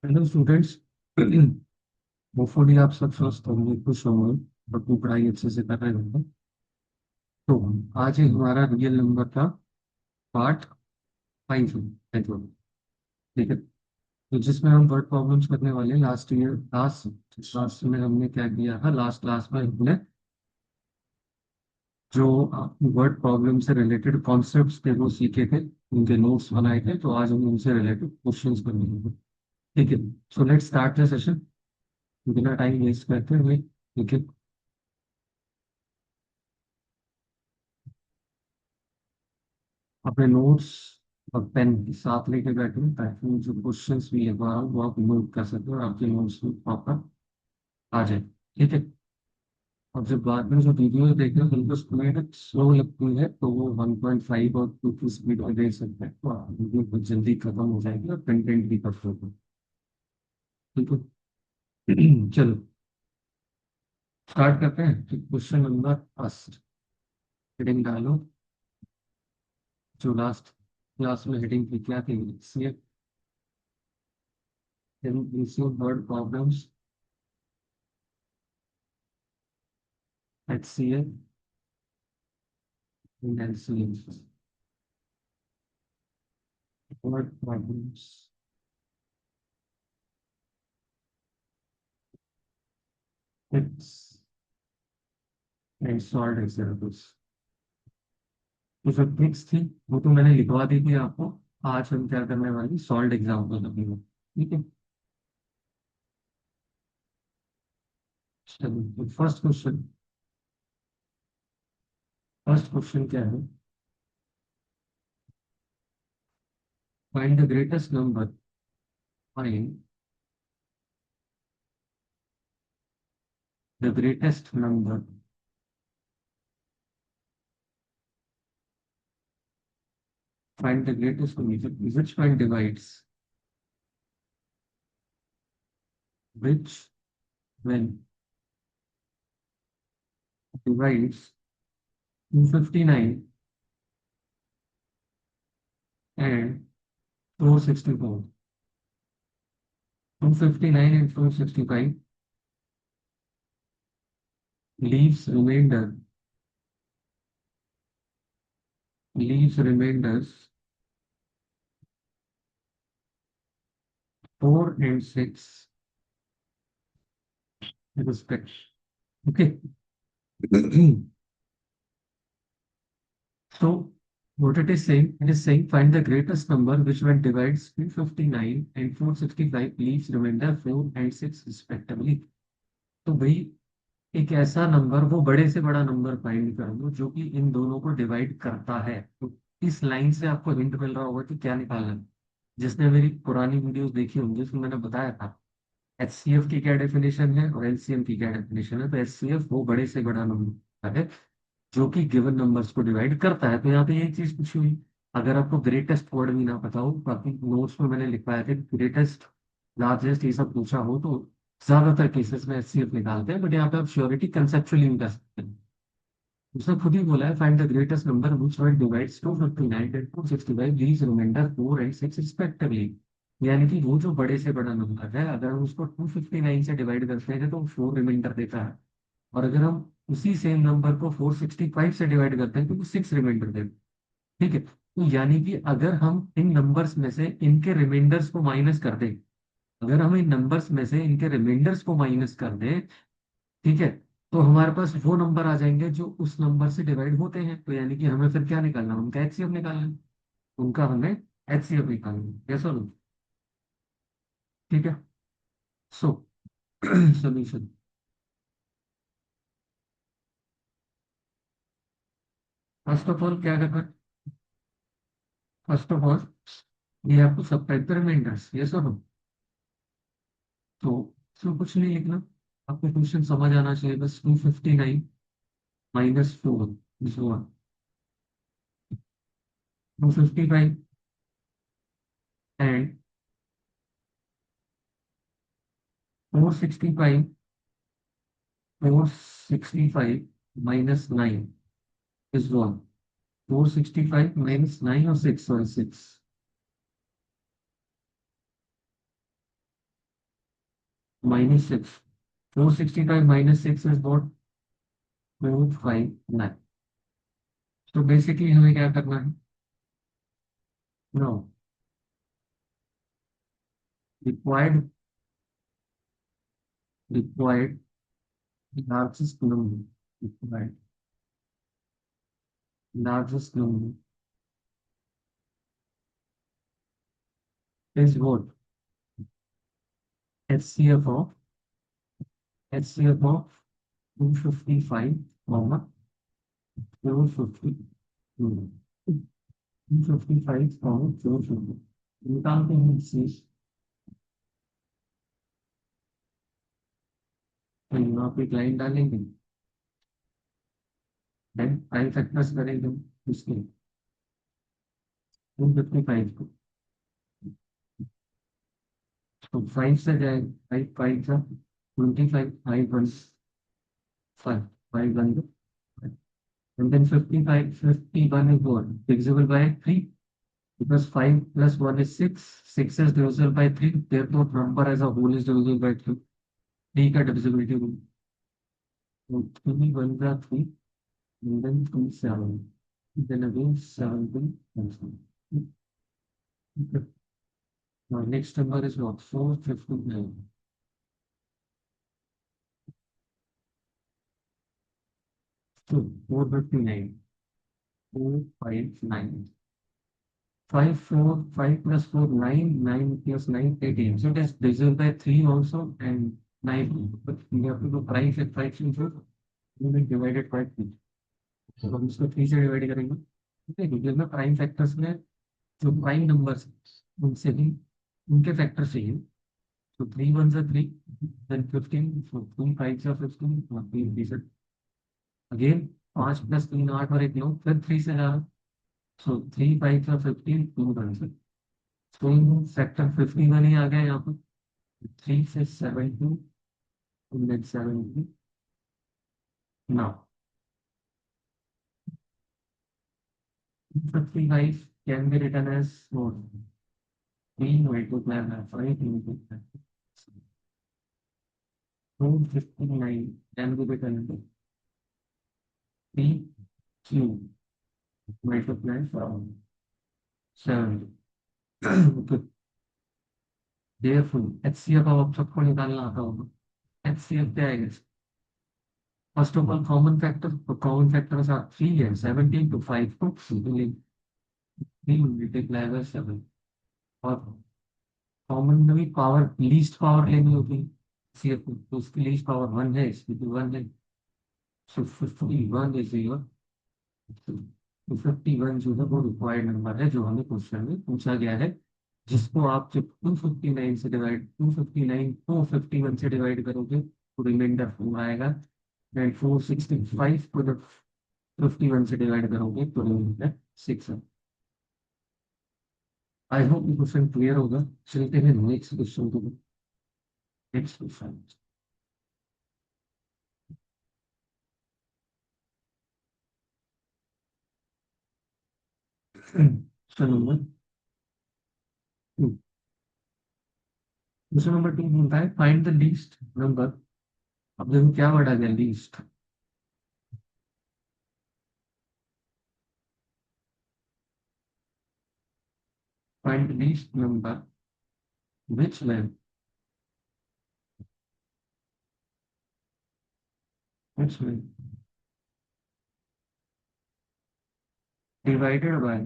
Hello students. Hopefully आप सब स्वस्थ होंगे, खुश होंगे, अपनी पढ़ाई अच्छे से कर रहे होंगे। तो आज ही हमारा रियल नंबर का पार्ट 5 है जो, ठीक है। तो जिसमें हम वर्ड प्रॉब्लम्स करने वाले हैं। लास्ट क्लास में हमने क्या किया था, लास्ट क्लास में हमने जो वर्ड प्रॉब्लम से रिलेटेड कॉन्सेप्ट्स थे वो सीखे थे, उनके नोट्स बनाए थे। तो आज हम उनसे रिलेटेड क्वेश्चंस करेंगे, ठीक है। So let's start the session बिना टाइम वेस्ट करते हुए, ठीक है। अपने नोट्स और पेन साथ लेके बैठे ताकि जो क्वेश्चंस भी है वो आप नोट कर सके और आपके नोट्स में प्रॉपर आ जाए, ठीक है। और जब बाद में जो वीडियो देखें उनको स्पीड स्लो लगती है तो वो 1.5 और 2 की स्पीड में देख सकते हैं, तो वीडियो बहुत जल्दी खत्म हो जाएगी और कंटेंट भी कट होगा, ठीक है। चलो स्टार्ट करते हैं। क्वेश्चन नंबर फर्स्ट, हेडिंग डालो। जो लास्ट क्लास में हेडिंग की क्या थी, word problems HCL in LCM. Word problems. It's and solved examples. तो जो ट्रिक्स थी वो तो मैंने लिखवा दी थी आपको। आज हम क्या करने वाले, सॉल्व एग्जाम्पल लगेगा, ठीक है। चलिए फर्स्ट क्वेश्चन क्या है। Find the greatest number, find the greatest number, find the greatest number which one divides, which when divides 259 and 464. 259 and 465 leaves remainders 4 and 6 respect. Okay. So what it is saying find the greatest number which when divides 259 and 465 leaves remainder 4 and 6 respectively. तो भाई एक ऐसा number, वो बड़े से बड़ा number find कर लो जो कि इन दोनों को डिवाइड करता है। तो इस लाइन से आपको हिंट मिल रहा होगा कि क्या निकालना है। जिसने मेरी पुरानी वीडियोस देखी होंगी उसमें मैंने बताया था HCF की क्या डेफिनेशन है और LCM की क्या डेफिनेशन है। तो HCF वो बड़े से बड़ा नंबर है जो कि गिवन नंबर्स को डिवाइड करता है। तो यहाँ पे यही चीज पूछी हुई। अगर आपको ग्रेटेस्ट वर्ड भी ना पता हो, बाकी नोट्स में मैंने लिखवाया था ग्रेटेस्ट, लार्जेस्ट, ये सब पूछा हो तो ज्यादातर केसेस में HCF निकालते हैं। बट यहाँ पे आप श्योरिटी कंसेप्चुअली भी कर सकते हैं। उसने खुद ही बोला है find the greatest number which would divides 259 and 265 leaves remainder 4 and 6 respectively. यानी कि वो जो बड़े से बड़ा नंबर है, अगर हम उसको 259 से डिवाइड करते हैं तो 4 रिमाइंडर देता है। और अगर हम उसी सेम नंबर को 465 से डिवाइड करते हैं तो वो 6 रिमाइंडर देता है, ठीक है। तो यानी कि अगर हम इन नंबर्स में से इनके रिमाइंडर्स को माइनस कर दें, अगर हम इन नंबर्स में से इनके रिमाइंडर्स को माइनस कर दें, ठीक है, तो हमारे पास वो नंबर आ जाएंगे जो उस नंबर से डिवाइड होते हैं। तो यानी कि हमें फिर क्या निकालना है, उनका HCF निकालना है। उनका हमें HCF निकालना है, यस और नो, ठीक है। So solution, first of all क्या करना है, first of all we have to subtract the remainders, yes और नो। तो इसमें कुछ नहीं लिखना, आपको क्वेश्चन समझ आना चाहिए। बस 259 minus 4 is 1, 255 and 465, 465 minus 9 is 1, 465 minus 9 और 6 और 6, -6. 465 -6 is what? 459. तो बेसिकली हमें क्या करना है? No, required required largest number, required largest number is what? HCF of HCF of 255, comma 450, 255, comma 450. निकालते हैं इससे, तो यहाँ पे एक लाइन डालेंगे, देन 5 फैक्टर्स करेंगे उसके 255 को, तो 5 से जाएगा, 5 5 का 25, 5 1 5 5 1, and then 55 51 is what? Divisible by 3, because 5 plus 1 is 6, 6 is divisible by 3, therefore number as a whole is divisible by 3. 3 का divisibility rule. So 3 1 का 3, and then 2 7, then again 7 and 7. Now next number is what? 459. So 459, 459. 5 4 5 plus 4 9, 9 plus 9 18. So it is divisible by 3 also and 9. But we have to do prime fraction, so we will divide it by 3. तो हम इसको 3 से divide करेंगे, ठीक है, क्योंकि हमें prime factors में जो प्राइम नंबर्स उनसे भी उनके फैक्टर चाहिए। तो 3 1 से 3, then 15, so 3 5 से 15, और 3 3 से अगेन 5 प्लस 3 8 और 1 9, फिर 3 से जा, सो 3 5 से 15, 2 1 से, तो फैक्टर 51 ही आ गया यहाँ पर। 3 से 70, and then 70. Now 55 can be written as what? 3 multiplied by 5 into 259 can be written as 3 cube multiplied by 70. Okay. Therefore, HCF अब आप सबको निकालना आता होगा। HCF क्या है? First of all, common factor. The common factors are 3 and 17 to 5. तो simply 3 multiplied by 7. और कॉमन में भी पावर, लीस्ट पावर लेनी होती है CF को, तो उसकी लीस्ट पावर 1 है, इसकी भी 1 है। सो 51 इज योर, 51 जो है वो रिक्वायर्ड नंबर है जो हमें क्वेश्चन में पूछा गया है, जिसको आप जब 259 से डिवाइड 259 को 51 से डिवाइड करोगे तो रिमाइंडर 4 आएगा, एंड 465 को जब 51 से डिवाइड करोगे तो रिमाइंडर 6 है। आई होप ये क्वेश्चन क्लियर होगा। चलते हैं नेक्स्ट क्वेश्चन को। Next question, question number 2। Question number 2 बोलता है फाइंड द लीस्ट नंबर। अब देखो क्या वर्ड आ गया, least. Find the least number which when which when divided by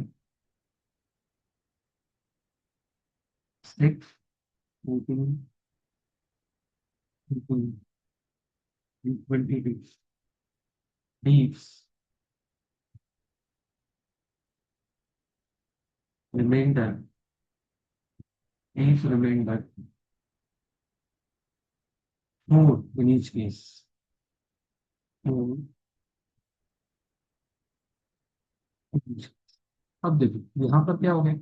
6, 14, 22 leaves remainder, leaves remainder 4 in each case। 4 in each। अब देखो यहाँ पर क्या हो गया,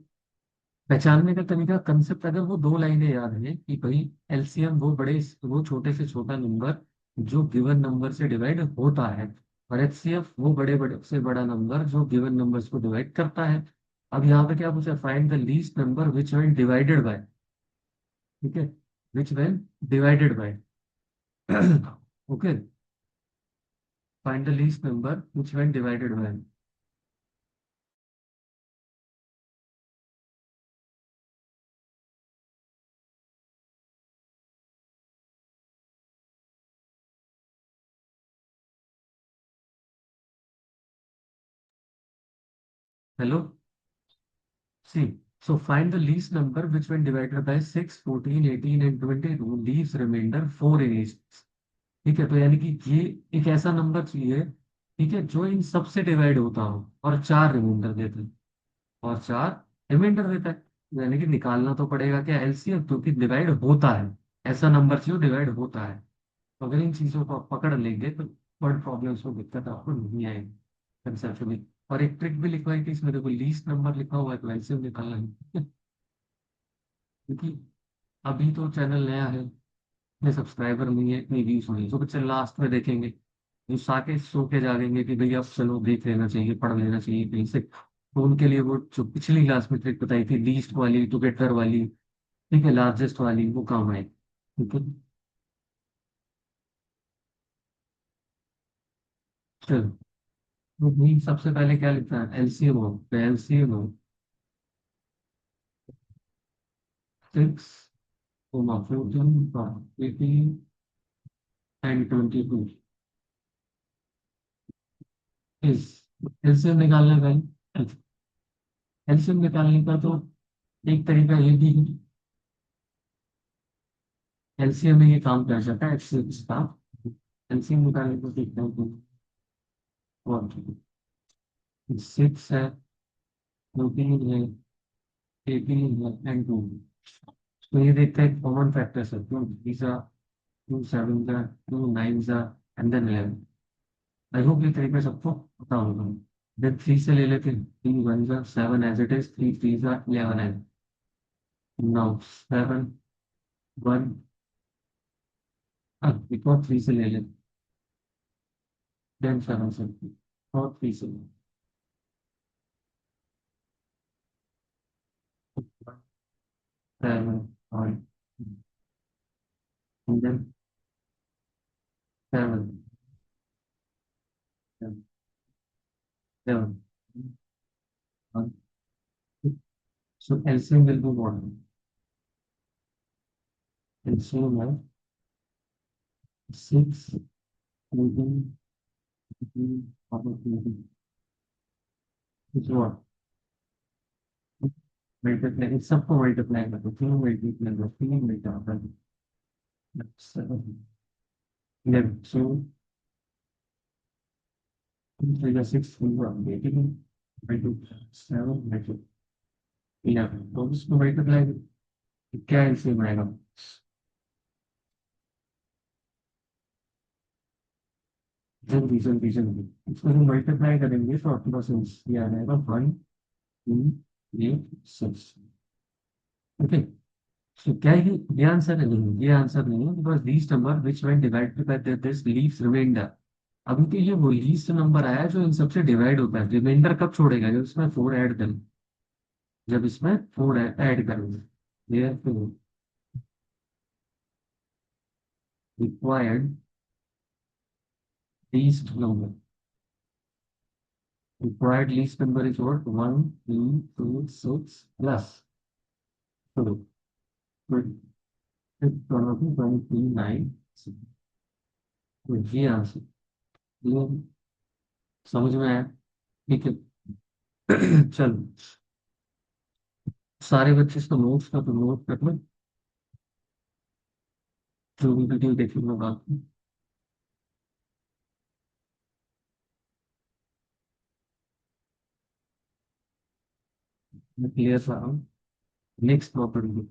पहचानने का तरीका, कंसेप्ट, अगर वो दो लाइनें याद है कि भाई एलसीएम वो छोटे से छोटा नंबर जो गिवन नंबर से डिवाइड होता है, और एचसीएफ वो बड़े बड़े से बड़ा नंबर जो गिवन नंबर्स को डिवाइड करता है। अब यहाँ पे क्या पूछा, find the least number which one divided by, ठीक है। which when divided by. Okay, find the least number which when divided by. Hello? See, so find the least number which when divided by 6, 14, 18 and 22 leaves remainder 4 in each. ठीक है, तो यानी कि ये एक ऐसा नंबर चाहिए, ठीक है, जो इन सबसे डिवाइड होता हो और चार रिमाइंडर देता है, और चार रिमाइंडर देता है। यानी कि निकालना तो पड़ेगा क्या, एलसीएम, क्योंकि डिवाइड होता है। ऐसा नंबर चाहिए डिवाइड होता है। तो अगर इन चीजों को आप पकड़ लेंगे तो वर्ड प्रॉब्लम्स में दिक्कत आपको नहीं आएगी कंसेप्चुअली। और एक ट्रिक भी लिखवाई थी इसमें, देखो लीस्ट नंबर लिखा हुआ है तो एलसीएम निकालना है। क्योंकि अभी तो चैनल नया है, इतने सब्सक्राइबर नहीं है, इतनी व्यूज नहीं है, तो बच्चे लास्ट में देखेंगे, जो साके सो के जागेंगे कि भैया अब चलो देख लेना चाहिए, पढ़ लेना चाहिए कहीं से। तो उनके लिए वो जो पिछली क्लास में ट्रिक बताई थी, लीस्ट वाली, टुगेदर वाली, ठीक है, लार्जेस्ट वाली, वो काम आए, ठीक है। चलो, तो भी सबसे पहले क्या लिखना है, एलसीएम हो, तो एलसीएम हो 6, 14, 18 एंड 22 इस एलसीएम निकालने का, एलसीएम निकालने का तो एक तरीका ये भी है, एलसीएम में ये काम कर सकता है एक्सेस का। एलसीएम निकालने को देखते हैं, और 6 है, 14 है, 18 है एंड 2। तो ये देखते हैं कॉमन फैक्टर्स है, टू थ्री सा, टू सेवन सा, टू नाइन सा एंड देन 11। आई होप ये तरीका सबको पता होगा। देन 3 से ले लेते हैं, 3 1 सा 7 एज इट इज, 3 3 सा 11 है। नाउ 7 1, एक और 3 से ले लेते, देन 7 से, और 3 से, 7 और then 7 7 So LCM will be what? LCM है 6, 18, 18 और 20, which what? मल्टीप्लाई, इन सबको मल्टीप्लाई कर दो, तीन मल्टीप्लाई करो, तीन मल्टीप्लाई कर दो, 7 11, so 3 6 18 by 2 7 by 2 11, तो इसको मल्टीप्लाई क्या एलसीएम आएगा, जल्दी जल्दी जल्दी इसको हम मल्टीप्लाई करेंगे तो आपके पास ये आ जाएगा 1 2 8 6। ओके, तो क्या है कि ये आंसर है, नहीं ये आंसर नहीं है, because least number which when divided by this leaves remainder. अभी तो ये वो लीस्ट नंबर आया जो इन सबसे डिवाइड होता है, रिमाइंडर कब छोड़ेगा, जब इसमें 4 ऐड करें, जब इसमें 4 ऐड करेंगे, ये तो required least number, required least number is what, 1 2 2 6 plus 2, it's gonna be 29। तो ये आंसर, ये समझ में आया, ठीक है। चलो, सारे बच्चे इसको नोट्स का तो नोट कर लो, जो भी वीडियो देखने बात में मैं क्लियर कर रहा हूँ। Next property,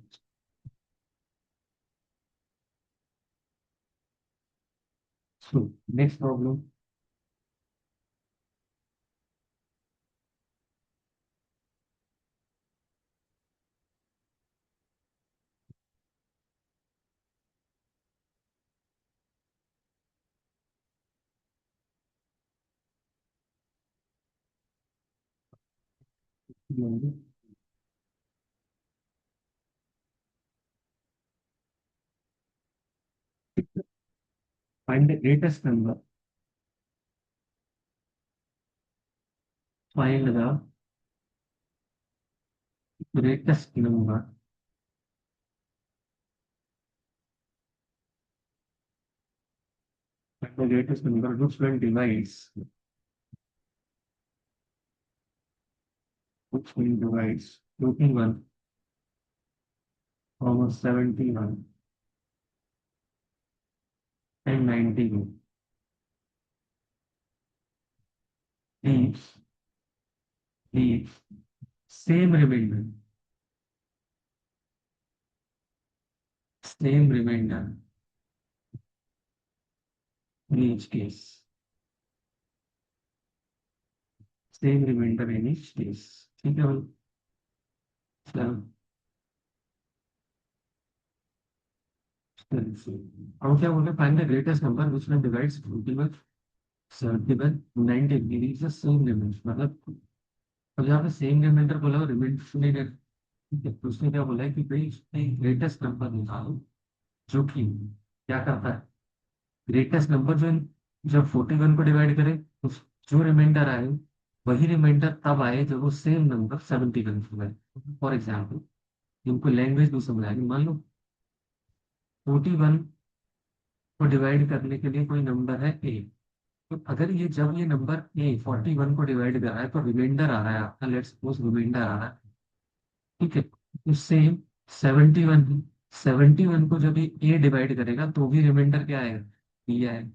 so next problem, Find the greatest number. Find the greatest number. Find the greatest number which one divides 21, 71 and 91. Leaves, leaves, same remainder, same remainder in each case, same remainder in each case. ठीक है भाई, चलो हम क्या बोल रहे, find the greatest number which one divides 21, 71, 90 leaves the same remainder, मतलब अब यहाँ पे सेम रिमाइंडर बोला और रिमाइंडर नहीं रख, ठीक है, तो उसने क्या बोला है कि भाई ग्रेटेस्ट नंबर निकालो जो कि क्या करता है, ग्रेटेस्ट नंबर जो जब 41 को डिवाइड करे तो जो रिमाइंडर आए वही रिमाइंडर तब आए जब वो सेम नंबर 71 को आए। फॉर एग्जाम्पल, इनको लैंग्वेज भी समझाएंगे, मान लो 41 को डिवाइड करने के लिए कोई नंबर है ए, तो अगर ये जब ये नंबर ए 41 को डिवाइड कर रहा है तो रिमाइंडर आ रहा है आपका, लेट्स सपोज रिमाइंडर आ रहा है, ठीक है, तो सेम 71, 71 को जब ये ए डिवाइड करेगा तो भी रिमाइंडर क्या आएगा, बी आएगा।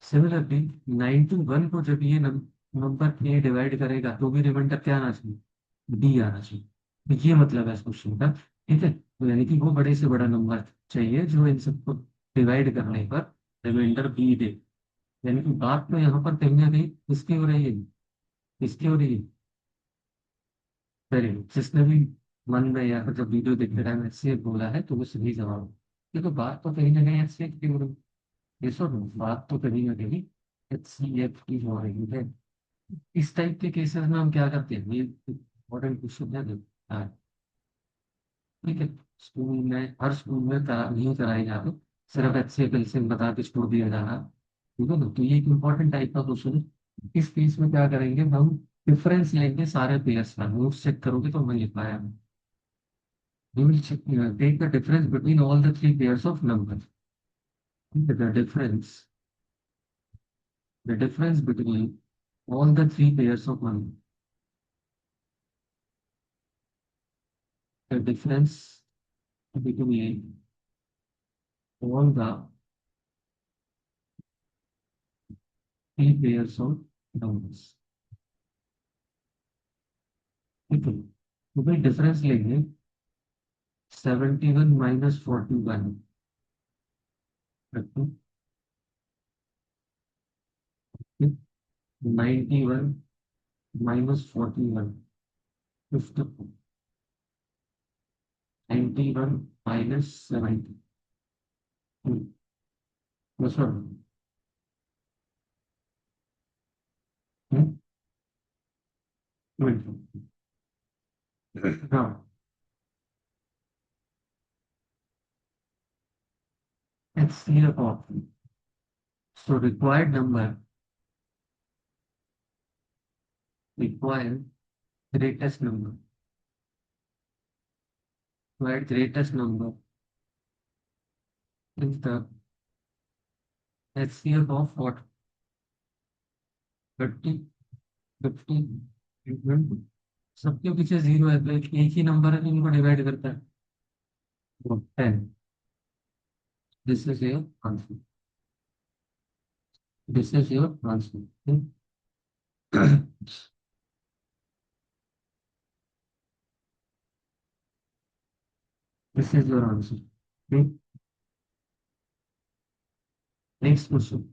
सिमिलरली 91 को जब ये नंबर ए डिवाइड करेगा तो भी रिमाइंडर क्या आना चाहिए, डी आना चाहिए। तो ये मतलब है इस क्वेश्चन का, ठीक है, तो यानी कि वो बड़े से बड़ा नंबर चाहिए जो इन सबको डिवाइड करने पर रिमाइंडर बी दे। यानी कि बात तो यहाँ पर कहीं ना कहीं किसकी हो रही है, किसकी हो रही है, वेरी गुड, जिसने भी मन में या फिर जब वीडियो देखते टाइम ऐसे बोला है तो वो सही जवाब है। देखो बात तो कहीं ना कहीं ऐसे की हो रही है, ये सुनो बात तो कहीं ना कहीं एच सी एफ की हो रही है। इस टाइप के केसेस में हम क्या करते हैं, ये इम्पोर्टेंट क्वेश्चन है, हाँ, ठीक है, स्कूल में हर स्कूल में नहीं कराई जाती, सिर्फ अच्छे पेंसिल बता के छोड़ दिया जाना, ठीक है ना, तो ये एक इम्पोर्टेंट टाइप का क्वेश्चन है। इस केस में क्या करेंगे हम, डिफरेंस लेंगे सारे पेयर्स का, नोट्स चेक करोगे तो मैं लिख पाया, you will check, take the difference between all the three pairs of numbers. The difference between all the three pairs of numbers, the difference between all the three pairs of numbers, ठीक है, तो भाई difference लेंगे 71 minus 41, 91 minus 41, 50, 91 minus 70, sorry, हाँ, it's C of, so required greatest number, required greatest number is the HCF of what, 30, 50, 20, सबके पीछे zero है तो एक ही नंबर है तो इनको डिवाइड करता है, वो 10, this is your answer, this is your answer, this is your answer. Next question,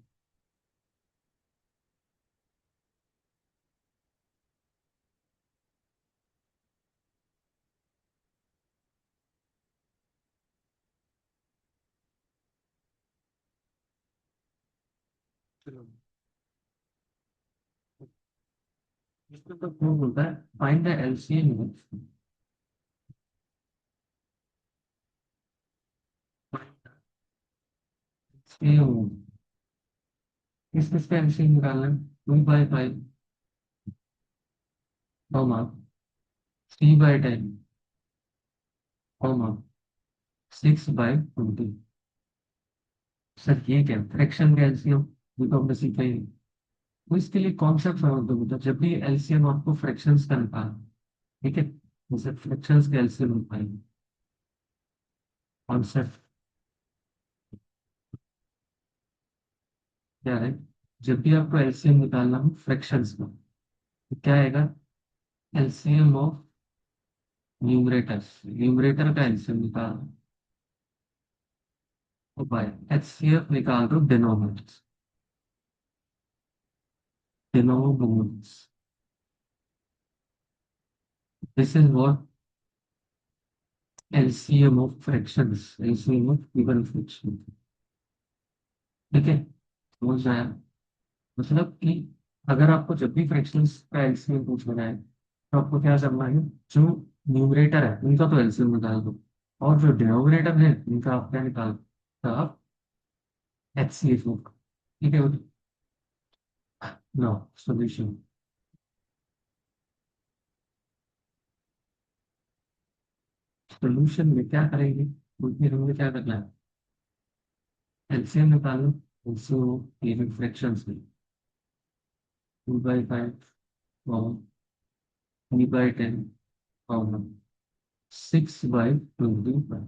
चलो इसमें तो क्या बोलता है, फाइंड द एलसीएम, ये हो इस किसका एलसीएम निकालना है 2/5 कॉमा 3/10 कॉमा 6/20। सर ये क्या फ्रैक्शन का एलसीएम, ये तो हमने सीखा ही नहीं। तो इसके लिए कॉन्सेप्ट समझ दो बेटा, जब भी एलसीएम आपको फ्रैक्शंस का निकालना, ठीक है, जैसे फ्रैक्शंस का एलसीएम निकालेंगे, कॉन्सेप्ट क्या है, जब भी आपको एलसीएम निकालना हो फ्रैक्शंस में, तो क्या आएगा, एलसीएम ऑफ न्यूमरेटर्स, न्यूमरेटर का एलसीएम निकाल, तो बाय एचसीएफ निकाल दो denominators, denominators, this is what LCM of fractions, LCM of even fraction. ठीक है, समझ आया, मतलब कि अगर आपको जब भी फ्रैक्शंस का एलसीएम पूछना है तो आपको क्या करना है, जो न्यूमरेटर है उनका तो एलसीएम निकाल दो, और जो डिनोमिनेटर है उनका आप क्या निकाल दो, आप एचसीएफ लो। ठीक है, नो सॉल्यूशन, सॉल्यूशन में क्या करेंगे, उसमें हमें क्या करना है, एलसीएम निकालो, एलसीएम ये फ्रैक्शंस में 2/5 और 3/10 और 6/25।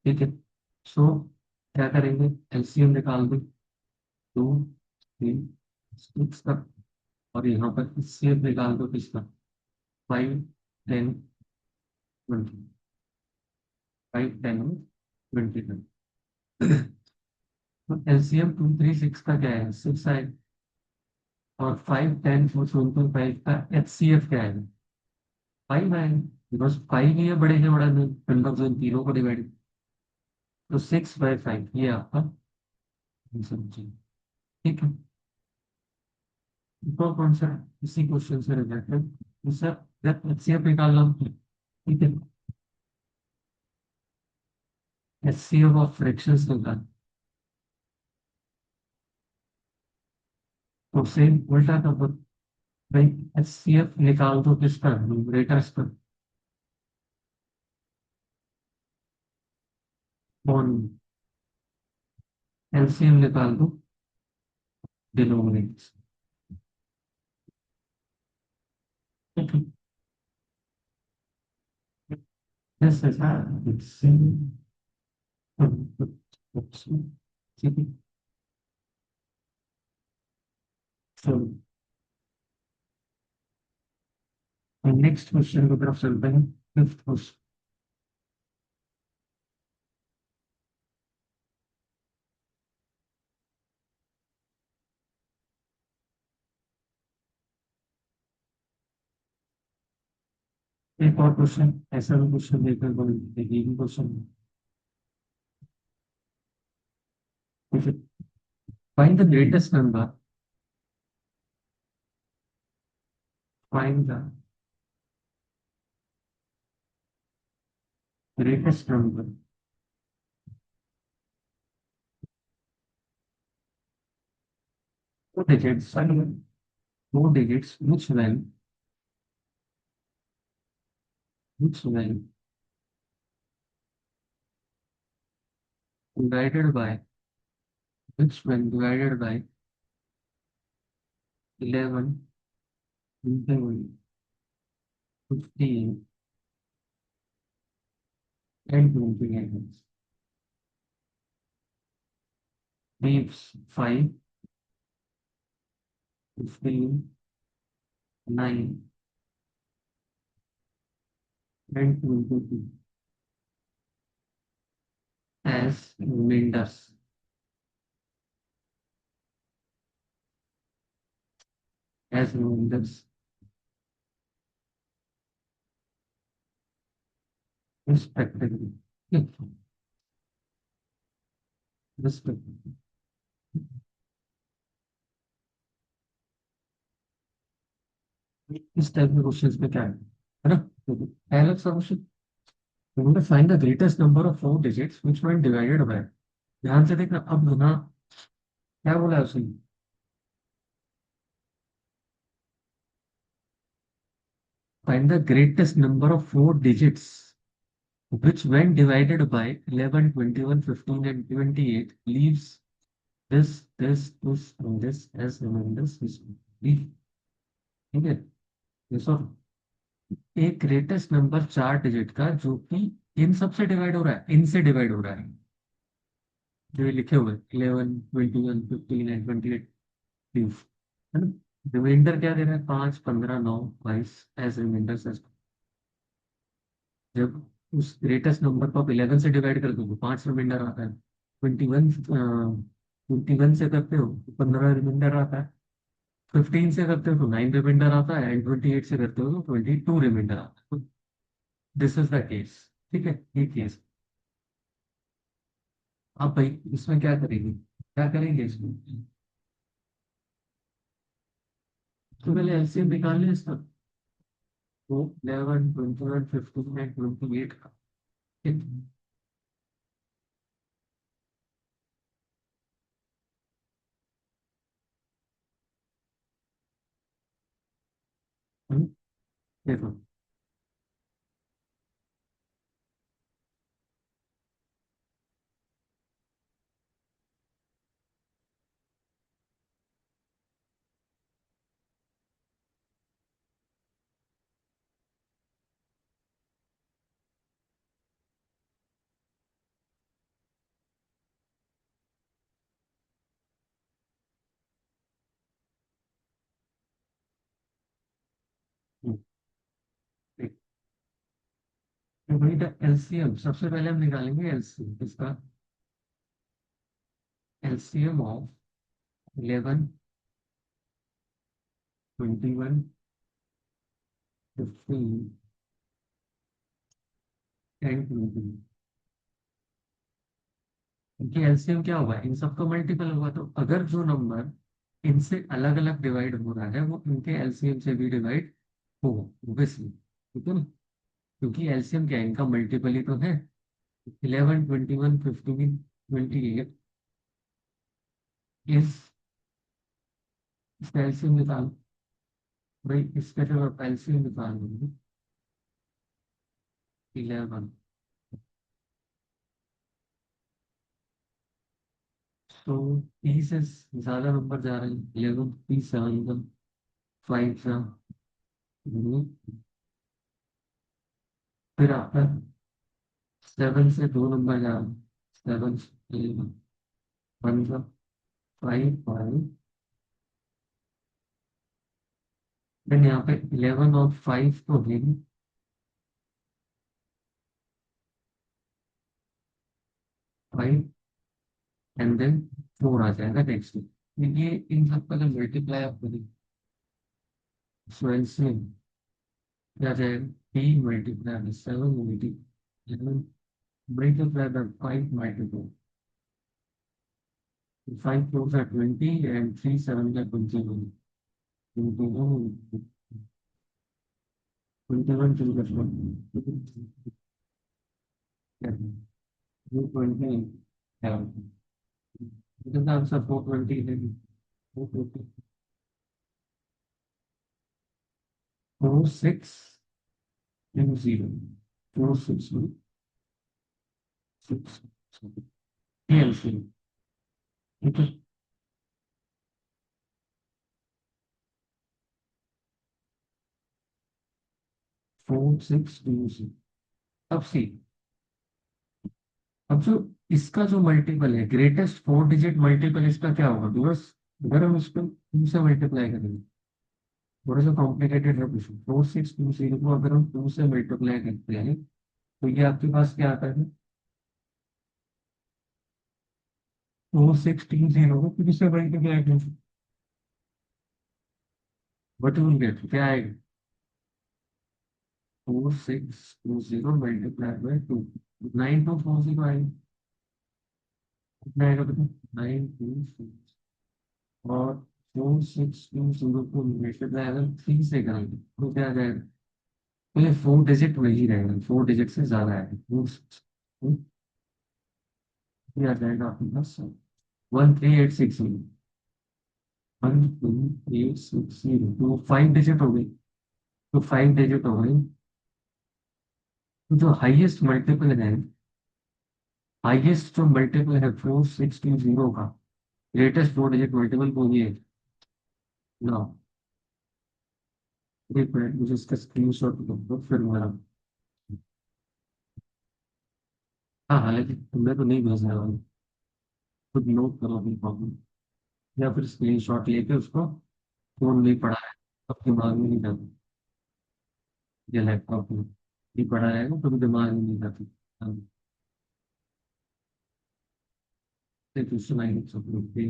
ठीक है, सो क्या करेंगे, एलसीएम निकाल दो, 2 3 6 तक, और यहाँ पर इससे निकाल दो किसका, 5 10 20, 5 10 20 तक। तो एलसीएम 236 का क्या है, 6 आए, और 5 10 4 5 का एचसीएफ क्या है, 5 आए, बस 5 ही है, बड़े है बड़ा नहीं, मतलब जो इन तीनों को डिवाइड, तो 6/5 ये आपका आंसर बचेगा। ठीक है, तो कौन सा, इसी क्वेश्चन से रिलेटेड, दूसरा जब एचसीएफ निकालना हो, ठीक है, एचसीएफ ऑफ फ्रैक्शंस निकाल, तो सेम उल्टा कर दो भाई, एचसीएफ निकाल दो किसका, न्यूमरेटर्स पर, और एलसीएम निकाल दो denominators. This is how it's seen. So next question की तरफ चलते हैं, फिफ्थ क्वेश्चन। एक और क्वेश्चन, ऐसा भी क्वेश्चन देखकर देखिए question, find the greatest number, find the greatest number, four digits, four digits, which when divided by, which when divided by 11, 15, and 28 leaves 5, 15, 9, and 22 as remainders, as remainders respectively. Respectively. इस type के questions में क्या है ना, तो पहला question, find the greatest number of four digits which when divided bye, ध्यान से देखना अब ना, क्या बोला है उसने? Find the greatest number of four digits which when divided by 11, 21, 15 and 28 leaves this and this as reminders history. ठीक है, ये सब एक ग्रेटेस्ट नंबर चार डिजिट का जो कि इन सब से डिवाइड हो रहा है, इनसे डिवाइड हो रहा है, जो ये लिखे हुए 11, 21, 15 एंड 28 लीव, है ना। रिमाइंडर क्या दे रहा है? 5, 15, 9, 22 एज रिमाइंडर्स। जब उस ग्रेटेस्ट नंबर को आप 11 से डिवाइड कर दो तो 5 रिमाइंडर आता है। 21 से करते हो तो 15 रिमाइंडर आता है। 15 से करते हो तो 9 रिमाइंडर आता है एंड 28 से करते हो तो 22 रिमाइंडर आता है। This is the case. ठीक है, ये केस। आप भाई इसमें क्या करेंगे, क्या करेंगे इसमें? तो पहले एलसीएम निकाल लें इसका। तो 11, 21, 15 एंड 28 का। ठीक, देखो। ठीक, तो भाई एलसीएम सबसे पहले हम निकालेंगे एलसीएम इसका। LCM of 11, 21, 15 and 20। इनकी एलसीएम क्या होगा? इन सबका मल्टीपल होगा। तो अगर जो नंबर इनसे अलग अलग डिवाइड हो रहा है वो इनके एलसीएम से भी डिवाइड होगा ऑब्वियसली, ठीक है ना। क्योंकि एलसीएम क्या है, इनका मल्टीपल ही तो है। 11, 21, 15, 28 इस इसका एलसीएम निकाल। भाई इसका जो आप एलसीएम निकाल लेंगे 11, तो 30 से ज्यादा नंबर जा रहे हैं। 11, 30 7, 5 फिर आपका 7 से दो नंबर जा रहे हैं। 7, 11, 15, 5 5। देन यहाँ पे 11 और 5 तो है ही। 5 एंड देन 4 आ जाएगा नेक्स्ट। ये इन सबका जो मल्टीप्लाई आप करें, सो एलसीएम क्या आ जाएगा? 3 multiply by 7 multiply 5 multiply 5 4 are 20 and 3 7 are 21। 21, 21 to the 20, yeah. Because the answer 420 is 420, 4620, 460, 6, PLC. It is 4620। अब सी, अब जो इसका जो मल्टीपल है, ग्रेटेस्ट फोर डिजिट मल्टीपल इसका क्या होगा? बिकॉज अगर हम इसको 2 से मल्टीप्लाई करेंगे, थोड़ा सा कॉम्प्लिकेटेड है क्वेश्चन। 4620 को अगर हम 2 से मल्टीप्लाई करते हैं तो ये आपके पास क्या आता है? 4620 को 2 से मल्टीप्लाई करें, वट विल गेट? क्या आएगा? 4620 मल्टीप्लाई बाय 2, 9240 आएगा। कितना आएगा बेटा? 9240। और 4620 को मल्टीप्लाई अगर 3 से करेंगे तो क्या आ जाएगा? पहले 4 डिजिट वही रहेगा, 4 डिजिट से ज्यादा आएगा। 4 ये आ जाएगा आपके पास 13860, 13860 तो 5 डिजिट हो गई। तो 5 डिजिट हो गई। तो जो हाईएस्ट मल्टीपल है, हाईएस्ट जो मल्टीपल है 4620 का, ग्रेटेस्ट 4 डिजिट मल्टीपल को ये ना। एक मिनट, मुझे इसका स्क्रीनशॉट दो फिर मेरा। हाँ हाँ, लेकिन मैं तो नहीं भेजने वाला, खुद नोट करो अपनी प्रॉब्लम, या फिर स्क्रीनशॉट लेके उसको फोन में पढ़ा है, अब दिमाग में नहीं जाती, या लैपटॉप में भी पढ़ा रहेगा तो भी दिमाग में नहीं जाती। हाँ, क्वेश्चन आएंगे सब लोग के।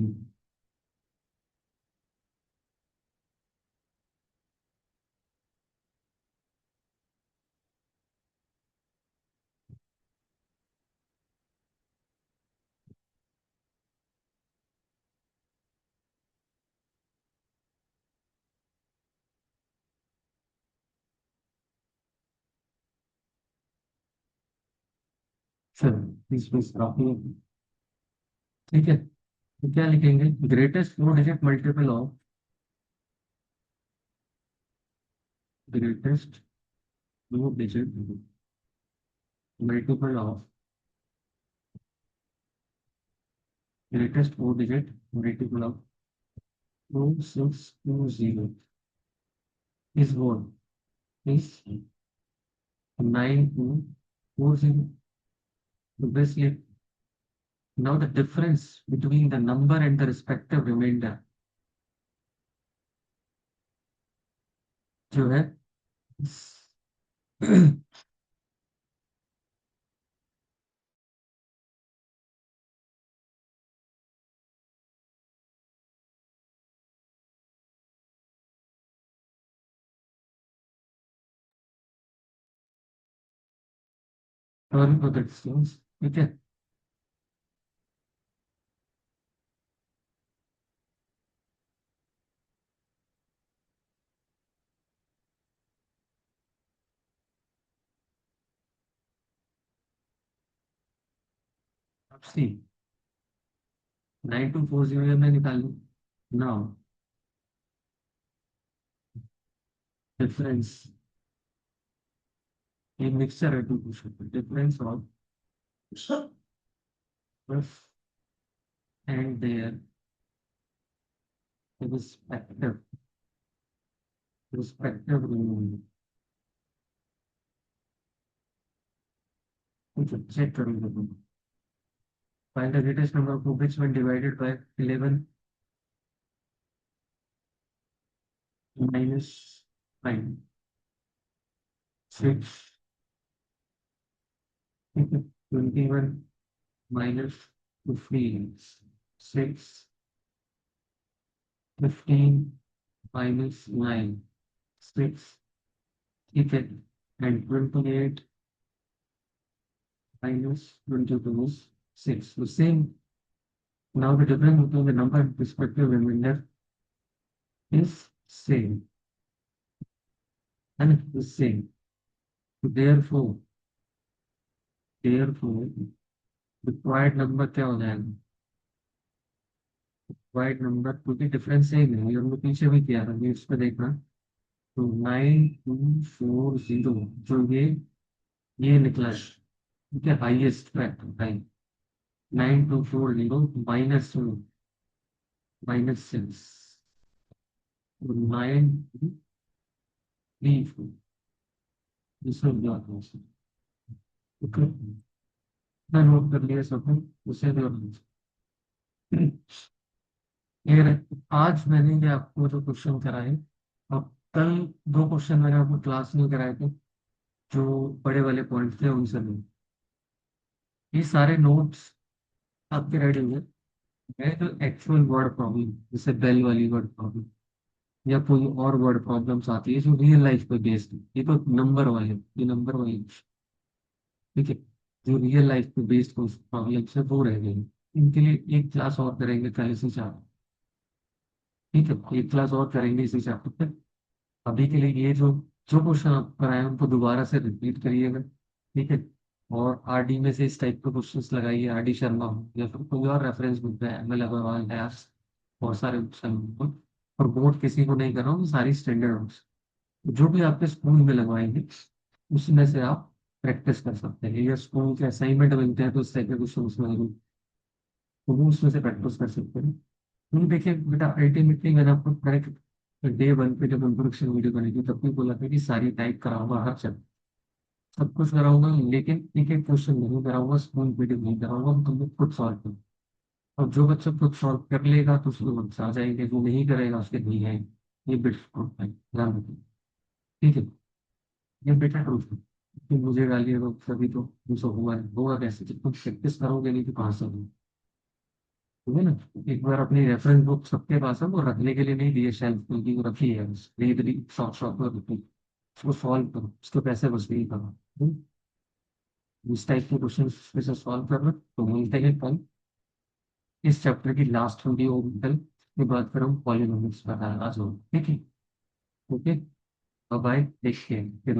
चलो इस बीच काफी है। ठीक है, तो क्या लिखेंगे? Greatest 4 digit multiple of, greatest 4 digit multiple of, greatest 4 digit multiple of 2620 is what? Is 9240. So basically, now the difference between the number and the respective remainder जो है, सॉरी फॉर द डिस्टेंस। ठीक है, अब सी 9240 में निकाल लूँ ना, difference, एक मिक्सचर है टू कुछ, डिफरेंस ऑफ बस and their respective, respective removal. कुछ चेक करूँगा तुम। Find the greatest number of which when divided by 11 minus 9, 6, 21 minus 15, 6, 15 minus 9, 6, ठीक है, and 28 minus 22 is 6. The same, now the difference between the number and respective remainder is same, and the same. Therefore, required number क्या हो जाएगा? Wide number, क्योंकि difference same है, ये हम लोग पीछे भी किया था, ये इस पे देखना। तो 9240 जो ये निकला है, ठीक है, हाईएस्ट फैक्टर टाइम 9240 -6, 934, दूसरा ब्लॉक है उसमें। ओके, मैं नोट कर लिया सब उसे दे। ये रहे। आज मैंने ये आपको जो क्वेश्चन कराए, अब कल 2 क्वेश्चन मैंने आपको क्लास में कराए थे, जो बड़े वाले पॉइंट थे उनसे नहीं। ये सारे नोट्स आपके रेडी होंगे। मैं जो एक्चुअल वर्ड प्रॉब्लम, जैसे बेल वाली वर्ड प्रॉब्लम या कोई और वर्ड प्रॉब्लम्स आती है जो रियल लाइफ पे बेस्ड है, ये तो नंबर वाले, ये नंबर वाले, ठीक है, जो रियल लाइफ पे बेस्ड प्रॉब्लम्स है वो रह गए। इनके लिए एक क्लास और करेंगे कल इसी चैप्टर, ठीक है, एक क्लास और करेंगे इसी चैप्टर पे। अभी के लिए ये जो जो क्वेश्चन आप कराए उनको दोबारा से रिपीट करिएगा, ठीक है। और आरडी में से इस टाइप के क्वेश्चंस लगाइए, आरडी शर्मा हो या फिर कोई और रेफरेंस बुक है, एम एल अग्रवाल है, बहुत सारे बुक्स हैं उनको। और बोर्ड किसी को नहीं कर रहा हूँ, सारी स्टैंडर्ड बुक्स जो भी आपके स्कूल में लगवाएंगे उसमें से आप प्रैक्टिस कर सकते हैं, या स्कूल के असाइनमेंट मिलते हैं तो उस टाइप के क्वेश्चन उसमें जरूर, तो वो उसमें से प्रैक्टिस कर सकते हैं। क्योंकि देखिए बेटा, अल्टीमेटली मैंने आपको डायरेक्ट डे वन पे जब इंट्रोडक्शन वीडियो बनी थी तब भी बोला था कि सारी टाइप कराऊंगा, हर चैप्टर सब कुछ कराऊंगा, लेकिन एक एक क्वेश्चन नहीं कराऊंगा, स्कूल वीडियो नहीं कराऊंगा, तुम लोग खुद सॉल्व करो। और जो बच्चा खुद सॉल्व कर लेगा तो उसके मार्क्स आ जाएंगे, जो नहीं करेगा उसके नहीं आएंगे। ये बिल्कुल ध्यान रखिए, ठीक है। ये बेटा ट्रूथ है कि मुझे गालिएगा तभी तो मुझसे हुआ है, होगा कैसे जब तुम प्रैक्टिस करोगे नहीं तो कहाँ से होगा। ठीक है ना। एक बार अपनी रेफरेंस बुक सबके पास है, वो रखने के लिए नहीं दी है शेल्फ पे कि वो रखी है बस, खरीद ली शॉप शॉप पर रखी, उसको सॉल्व करो, उसके पैसे बस नहीं करो। इस टाइप के क्वेश्चन से सॉल्व करना, तो मिलते हैं कल इस चैप्टर की लास्ट वीडियो होगी कल, के बाद फिर हम पॉलिनोमियल्स पर आ जाओ, ठीक है। ओके, बाय, टेक केयर, फिर